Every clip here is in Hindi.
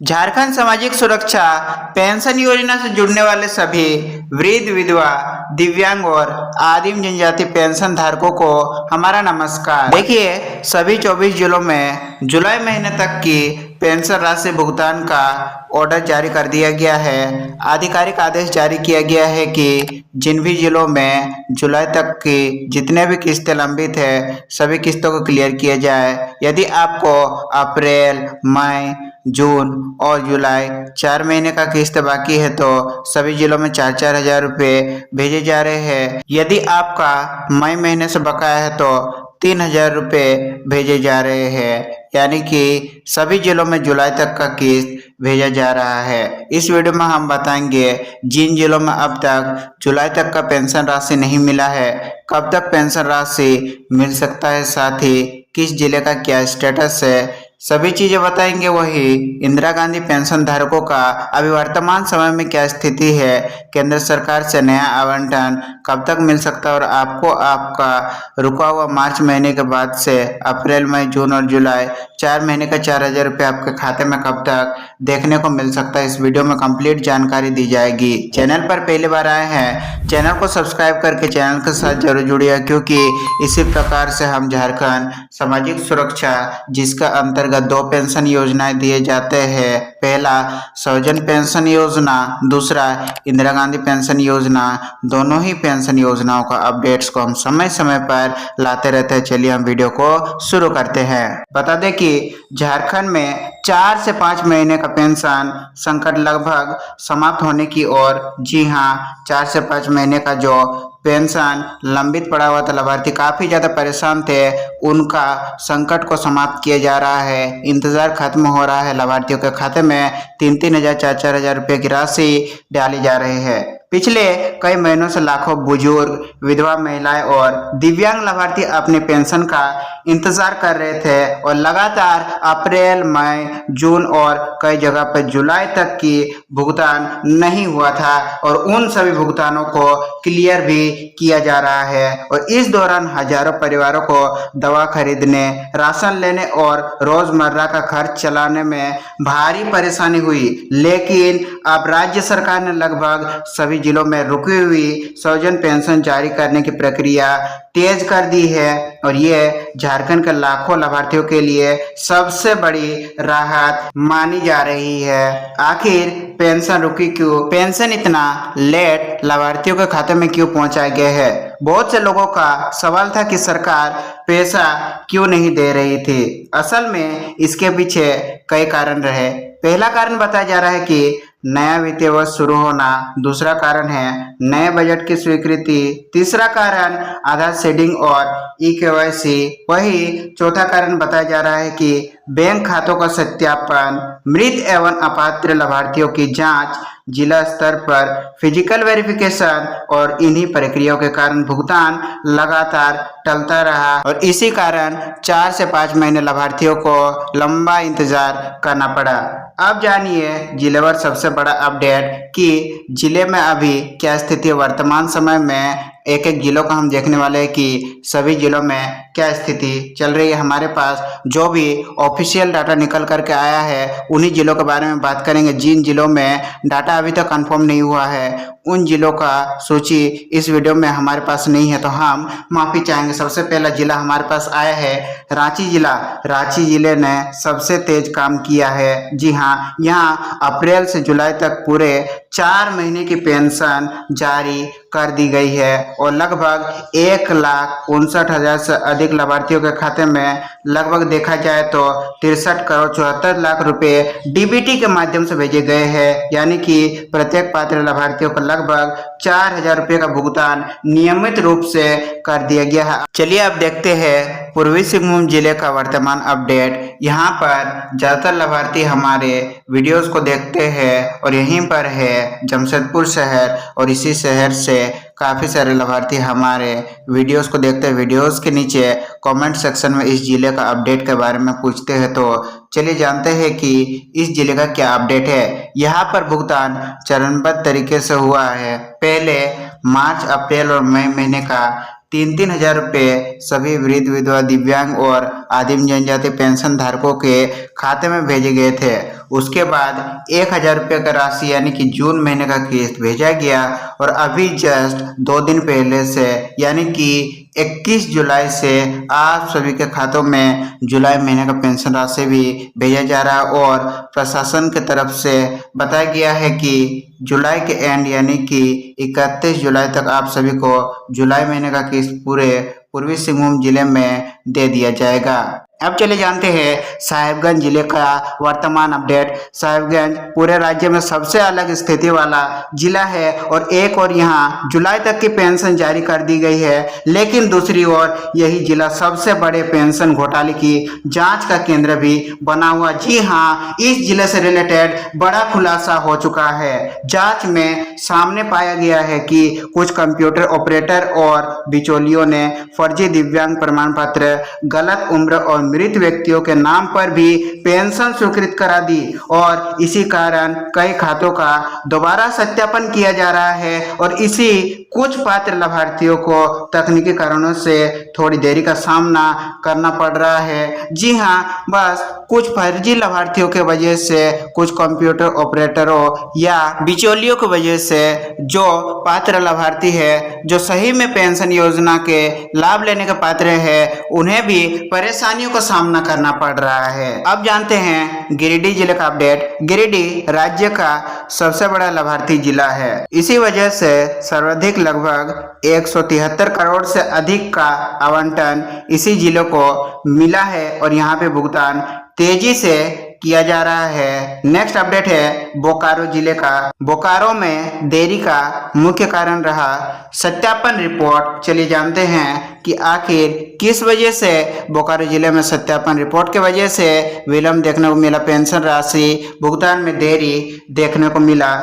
झारखंड सामाजिक सुरक्षा पेंशन योजना से जुड़ने वाले सभी वृद्ध, विधवा, दिव्यांग और आदिम जनजाति पेंशन धारकों को हमारा नमस्कार। देखिए, सभी 24 जिलों में जुलाई महीने तक की पेंशन राशि भुगतान का ऑर्डर जारी कर दिया गया है। आधिकारिक आदेश जारी किया गया है कि जिन भी जिलों में जुलाई तक की जितने भी किस्तें लंबित है, सभी किस्तों को क्लियर किया जाए। यदि आपको अप्रैल, मई, जून और जुलाई 4 महीने का किस्त बाकी है तो सभी जिलों में 4-4 हजार रुपये भेजे जा रहे हैं। यदि आपका मई महीने से बकाया है तो 3,000 रुपये भेजे जा रहे हैं, यानी कि सभी जिलों में जुलाई तक का किस्त भेजा जा रहा है। इस वीडियो में हम बताएंगे जिन जिलों में अब तक जुलाई तक का पेंशन राशि नहीं मिला है, कब तक पेंशन राशि मिल सकता है, साथ ही किस जिले का क्या स्टेटस है, सभी चीजें बताएंगे। वही इंदिरा गांधी पेंशन धारकों का अभी वर्तमान समय में क्या स्थिति है, केंद्र सरकार से नया आवंटन कब तक मिल सकता है और आपको आपका रुका हुआ मार्च महीने के बाद से अप्रैल, मई, जून और जुलाई 4 महीने का 4,000 रुपये आपके खाते में कब तक देखने को मिल सकता है, इस वीडियो में कंप्लीट जानकारी दी जाएगी। चैनल पर पहली बार आए हैं, चैनल को सब्सक्राइब करके चैनल के साथ जरूर जुड़िए, क्योंकि इसी प्रकार से हम झारखंड सामाजिक सुरक्षा, जिसका अंतर्गत 2 पेंशन योजनाएं दिए जाते हैं। पहला सौजन पेंशन योजना, दूसरा इंदिरा गांधी पेंशन योजना। दोनों ही पेंशन योजनाओं का अपडेट्स को हम समय समय पर लाते रहते हैं। चलिए हम वीडियो को शुरू करते हैं। बता दें कि झारखंड में 4 से 5 महीने का पेंशन संकट लगभग समाप्त होने की ओर। जी हाँ, 4 से 5 महीने का जो पेंशन लंबित पड़ा हुआ था, लाभार्थी काफी ज्यादा परेशान थे, उनका संकट को समाप्त किया जा रहा है। इंतजार खत्म हो रहा है। लाभार्थियों के खाते में 3-3 हजार, 4-4 हजार रुपये की राशि डाली जा रही है। पिछले कई महीनों से लाखों बुजुर्ग, विधवा महिलाएं और दिव्यांग लाभार्थी अपने पेंशन का इंतजार कर रहे थे और लगातार अप्रैल, मई, जून और कई जगह पर जुलाई तक की भुगतान नहीं हुआ था और उन सभी भुगतानों को क्लियर भी किया जा रहा है। और इस दौरान हजारों परिवारों को दवा खरीदने, राशन लेने और रोजमर्रा का खर्च चलाने में भारी परेशानी हुई। लेकिन अब राज्य सरकार ने लगभग सभी जिलों में रुकी हुई सौजन पेंशन जारी करने की प्रक्रिया तेज कर दी है और ये झारखंड के लाखों लाभार्थियों के लिए सबसे बड़ी राहत मानी जा रही है। आखिर पेंशन रुकी क्यों? पेंशन इतना लेट लाभार्थियों के खाते में क्यों पहुंचाया गया है? बहुत से लोगों का सवाल था कि सरकार पैसा क्यों नहीं दे रही थी। असल में इसके पीछे कई कारण रहे। पहला कारण बताया जा रहा है कि नया वित्तीय वर्ष शुरू होना, दूसरा कारण है नए बजट की स्वीकृति, तीसरा कारण आधार सीडिंग और ई-केवाईसी, वही चौथा कारण बताया जा रहा है कि बैंक खातों का सत्यापन, मृत एवं अपात्र लाभार्थियों की जांच, जिला स्तर पर फिजिकल वेरिफिकेशन और इन्हीं प्रक्रियाओं के कारण भुगतान लगातार टलता रहा और इसी कारण 4 से 5 महीने लाभार्थियों को लंबा इंतजार करना पड़ा। अब जानिए जिलेवार सबसे बड़ा अपडेट कि जिले में अभी क्या स्थिति है। वर्तमान समय में एक एक जिलों का हम देखने वाले हैं कि सभी जिलों में क्या स्थिति चल रही है। हमारे पास जो भी ऑफिशियल डाटा निकल करके आया है उन्हीं जिलों के बारे में बात करेंगे। जिन जिलों में डाटा अभी तक कंफर्म नहीं हुआ है उन जिलों का सूची इस वीडियो में हमारे पास नहीं है, तो हम माफी चाहेंगे। सबसे पहला जिला हमारे पास आया है रांची जिला। रांची जिले ने सबसे तेज काम किया है। जी हाँ, यहाँ अप्रैल से जुलाई तक पूरे 4 महीने की पेंशन जारी कर दी गई है और लगभग 1,59,000 से अधिक लाभार्थियों के खाते में लगभग देखा जाए तो 63 करोड़ 74 लाख रुपए डीबीटी के माध्यम से भेजे गए हैं, यानी कि प्रत्येक पात्र लाभार्थियों को लगभग 4,000 रुपये का भुगतान नियमित रूप से कर दिया गया है। चलिए अब देखते हैं पूर्वी सिंहभूम जिले का वर्तमान अपडेट। यहाँ पर ज्यादातर लाभार्थी हमारे वीडियोस को देखते हैं और यहीं पर है जमशेदपुर शहर और इसी शहर से काफी सारे लाभार्थी हमारे वीडियोस को देखते हैं। वीडियोस के नीचे कमेंट सेक्शन में इस जिले का अपडेट के बारे में पूछते हैं, तो चलिए जानते हैं कि इस जिले का क्या अपडेट है। यहाँ पर भुगतान चरणबद्ध तरीके से हुआ है। पहले मार्च, अप्रैल और मई महीने का 3-3 हजार रुपये सभी वृद्ध, विधवा, दिव्यांग और आदिम जनजाति पेंशन धारकों के खाते में भेजे गए थे। उसके बाद 1,000 रुपये का राशि यानी कि जून महीने का किस्त भेजा गया और अभी जस्ट 2 दिन पहले से यानी कि 21 जुलाई से आप सभी के खातों में जुलाई महीने का पेंशन राशि भी भेजा जा रहा है और प्रशासन की तरफ से बताया गया है कि जुलाई के एंड यानी कि 31 जुलाई तक आप सभी को जुलाई महीने का किस्त पूरे पूर्वी सिंहभूम जिले में दे दिया जाएगा। अब चले जानते हैं साहिबगंज जिले का वर्तमान अपडेट। साहिबगंज पूरे राज्य में सबसे अलग स्थिति वाला जिला है और एक और यहाँ जुलाई तक की पेंशन जारी कर दी गई है, लेकिन दूसरी ओर यही जिला सबसे बड़े पेंशन घोटाले की जांच का केंद्र भी बना हुआ। जी हाँ, इस जिले से रिलेटेड बड़ा खुलासा हो चुका है। जांच में सामने पाया गया है कि कुछ कंप्यूटर ऑपरेटर और बिचौलियों ने फर्जी दिव्यांग प्रमाण पत्र, गलत उम्र और मृत व्यक्तियों के नाम पर भी पेंशन स्वीकृत करा दी और इसी कारण कई खातों का दोबारा सत्यापन किया जा रहा है और इसी कुछ पात्र लाभार्थियों को तकनीकी कारणों से थोड़ी देरी का सामना करना पड़ रहा है। जी हाँ, बस कुछ फर्जी लाभार्थियों के वजह से, कुछ कंप्यूटर ऑपरेटरों या बिचौलियों की वजह से जो पात्र लाभार्थी है, जो सही में पेंशन योजना के लाभ लेने के पात्र है, उन्हें भी परेशानियों का सामना करना पड़ रहा है। अब जानते हैं गिरिडीह जिले का अपडेट। गिरिडीह राज्य का सबसे बड़ा लाभार्थी जिला है। इसी वजह से सर्वाधिक लगभग 173 करोड़ से अधिक का आवंटन इसी जिले को मिला है और यहाँ पे भुगतान तेजी से किया जा रहा है। नेक्स्ट अपडेट है बोकारो जिले का। बोकारो में देरी का मुख्य कारण रहा सत्यापन रिपोर्ट। चलिए जानते हैं कि आखिर किस वजह से बोकारो जिले में सत्यापन रिपोर्ट के वजह से विलंब देखने को मिला, पेंशन राशि भुगतान में देरी देखने को मिला।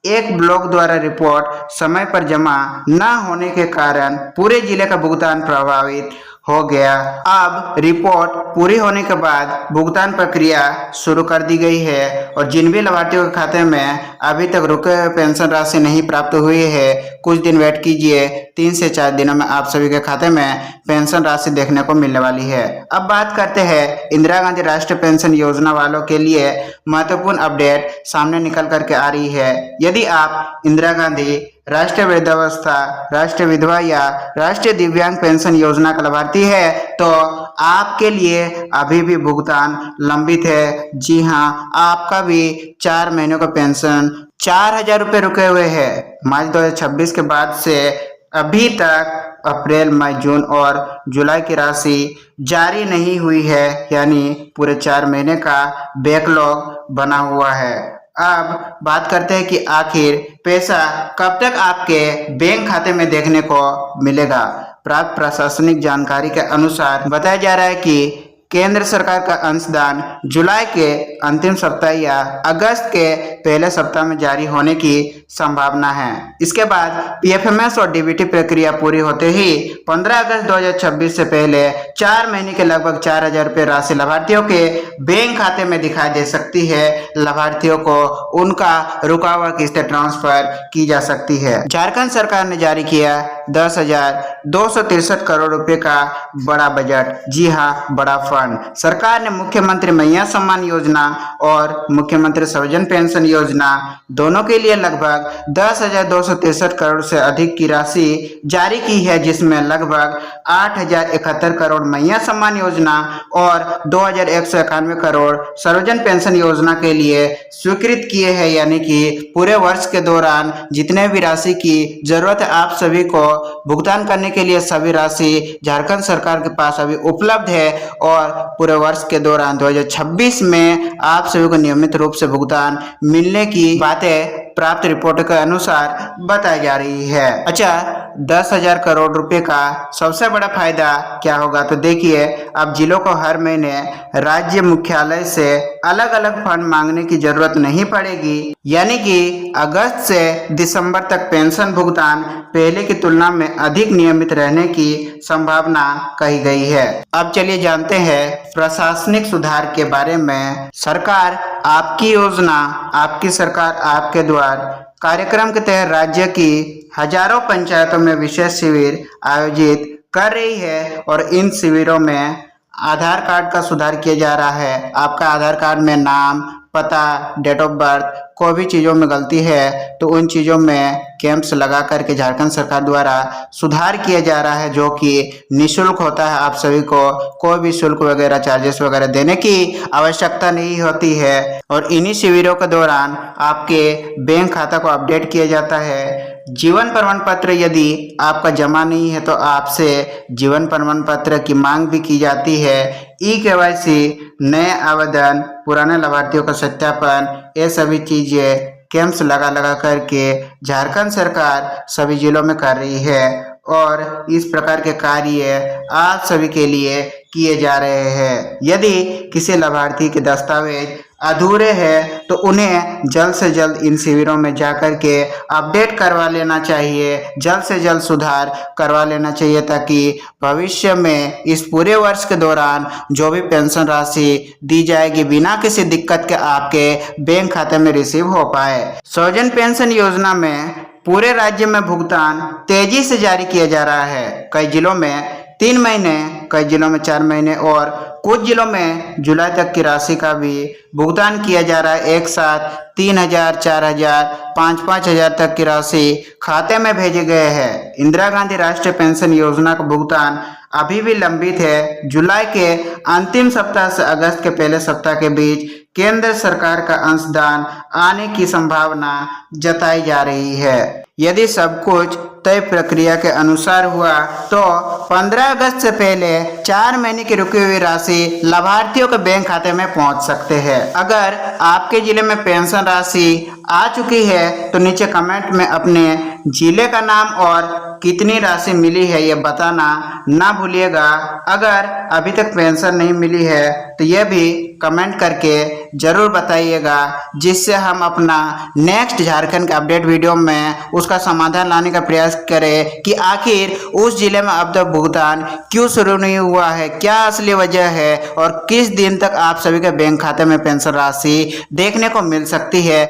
एक ब्लॉक द्वारा रिपोर्ट समय पर जमा न होने के कारण पूरे जिले का भुगतान प्रभावित हो गया। अब रिपोर्ट पूरी होने के बाद भुगतान प्रक्रिया शुरू कर दी गई है और जिन भी लाभार्थियों के खाते में अभी तक रुके पेंशन राशि नहीं प्राप्त हुई है, कुछ दिन वेट कीजिए। 3 से 4 दिनों में आप सभी के खाते में पेंशन राशि देखने को मिलने वाली है। अब बात करते हैं इंदिरा गांधी राष्ट्रीय पेंशन योजना वालों के लिए महत्वपूर्ण अपडेट सामने निकल करके आ रही है। यदि आप इंदिरा गांधी राष्ट्रीय वृद्धावस्था, राष्ट्रीय विधवा या राष्ट्रीय दिव्यांग पेंशन योजना का लाभार्थी है तो आपके लिए अभी भी भुगतान लंबित है। जी हाँ, आपका भी 4 महीनों का पेंशन 4,000 रुपये रुके हुए हैं। मार्च 2026 के बाद से अभी तक अप्रैल, मई, जून और जुलाई की राशि जारी नहीं हुई है, यानी पूरे 4 महीने का बैकलॉग बना हुआ है। अब बात करते हैं कि आखिर पैसा कब तक आपके बैंक खाते में देखने को मिलेगा। प्राप्त प्रशासनिक जानकारी के अनुसार बताया जा रहा है कि केंद्र सरकार का अंशदान जुलाई के अंतिम सप्ताह या अगस्त के पहले सप्ताह में जारी होने की संभावना है। इसके बाद पीएफएमएस और डीबीटी प्रक्रिया पूरी होते ही 15 अगस्त 2026 से पहले 4 महीने के लगभग 4,000 रुपये राशि लाभार्थियों के बैंक खाते में दिखाई दे सकती है। लाभार्थियों को उनका रुका हुआ किस्त ट्रांसफर की जा सकती है। झारखंड सरकार ने जारी किया 10,263 करोड़ रुपए का बड़ा बजट। जी हाँ, बड़ा फंड। सरकार ने मुख्यमंत्री मैया सम्मान योजना और मुख्यमंत्री सर्वजन पेंशन योजना दोनों के लिए लगभग 10,263 करोड़ से अधिक की राशि जारी की है, जिसमें लगभग 8,071 करोड़ मैया सम्मान योजना और 2,191 करोड़ सर्वजन पेंशन योजना के लिए स्वीकृत किए हैं। यानी कि पूरे वर्ष के दौरान जितने भी राशि की जरूरत है आप सभी को भुगतान करने के लिए सभी राशि झारखंड सरकार के पास अभी उपलब्ध है और पूरे वर्ष के दौरान 2026 में आप सभी को नियमित रूप से भुगतान मिलने की बातें प्राप्त रिपोर्ट के अनुसार बताई जा रही है। अच्छा, 10,000 करोड़ रुपए का सबसे बड़ा फायदा क्या होगा, तो देखिए अब जिलों को हर महीने राज्य मुख्यालय से अलग अलग फंड मांगने की जरूरत नहीं पड़ेगी। यानी कि अगस्त से दिसंबर तक पेंशन भुगतान पहले की तुलना में अधिक नियमित रहने की संभावना कही गई है। अब चलिए जानते हैं प्रशासनिक सुधार के बारे में। सरकार आपकी योजना, आपकी सरकार आपके द्वार कार्यक्रम के तहत राज्य की हजारों पंचायतों में विशेष शिविर आयोजित कर रही है और इन शिविरों में आधार कार्ड का सुधार किया जा रहा है। आपका आधार कार्ड में नाम, पता, डेट ऑफ बर्थ, कोई भी चीज़ों में गलती है तो उन चीज़ों में कैंप्स लगा करके झारखंड सरकार द्वारा सुधार किया जा रहा है, जो कि निःशुल्क होता है। आप सभी को कोई भी शुल्क वगैरह चार्जेस वगैरह देने की आवश्यकता नहीं होती है और इन्हीं शिविरों के दौरान आपके बैंक खाता को अपडेट किया जाता है। जीवन प्रमाण पत्र यदि आपका जमा नहीं है तो आपसे जीवन प्रमाण पत्र की मांग भी की जाती है। ई-केवाईसी, नए आवेदन, पुराने लाभार्थियों का सत्यापन, ये सभी चीज़ें कैंप्स लगा करके झारखंड सरकार सभी जिलों में कर रही है और इस प्रकार के कार्य आप सभी के लिए किए जा रहे हैं। यदि किसी लाभार्थी के दस्तावेज अधूरे हैं तो उन्हें जल्द से जल्द इन शिविरों में जाकर के अपडेट करवा लेना चाहिए, जल्द से जल्द सुधार करवा लेना चाहिए, ताकि भविष्य में इस पूरे वर्ष के दौरान जो भी पेंशन राशि दी जाएगी बिना किसी दिक्कत के आपके बैंक खाते में रिसीव हो पाए। स्वजन पेंशन योजना में पूरे राज्य में भुगतान तेजी से जारी किया जा रहा है। कई जिलों में 3 महीने, कई जिलों में 4 महीने और कुछ जिलों में जुलाई तक की राशि का भी भुगतान किया जा रहा है। एक साथ 3,000, 4,000, 5,000 तक की राशि खाते में भेजे गए हैं। इंदिरा गांधी राष्ट्रीय पेंशन योजना का भुगतान अभी भी लंबित है। जुलाई के अंतिम सप्ताह से अगस्त के पहले सप्ताह के बीच केंद्र सरकार का अंशदान आने की संभावना जताई जा रही है। यदि सब कुछ तय प्रक्रिया के अनुसार हुआ तो 15 अगस्त से पहले 4 महीने की रुकी हुई राशि लाभार्थियों के बैंक खाते में पहुंच सकते हैं। अगर आपके जिले में पेंशन राशि आ चुकी है तो नीचे कमेंट में अपने जिले का नाम और कितनी राशि मिली है ये बताना ना भूलिएगा। अगर अभी तक पेंशन नहीं मिली है तो यह भी कमेंट करके जरूर बताइएगा, जिससे हम अपना नेक्स्ट झारखंड के अपडेट वीडियो में उसका समाधान लाने का प्रयास करें कि आखिर उस जिले में अब तक भुगतान क्यों शुरू नहीं हुआ है, क्या असली वजह है और किस दिन तक आप सभी के बैंक खाते में पेंशन राशि देखने को मिल सकती है।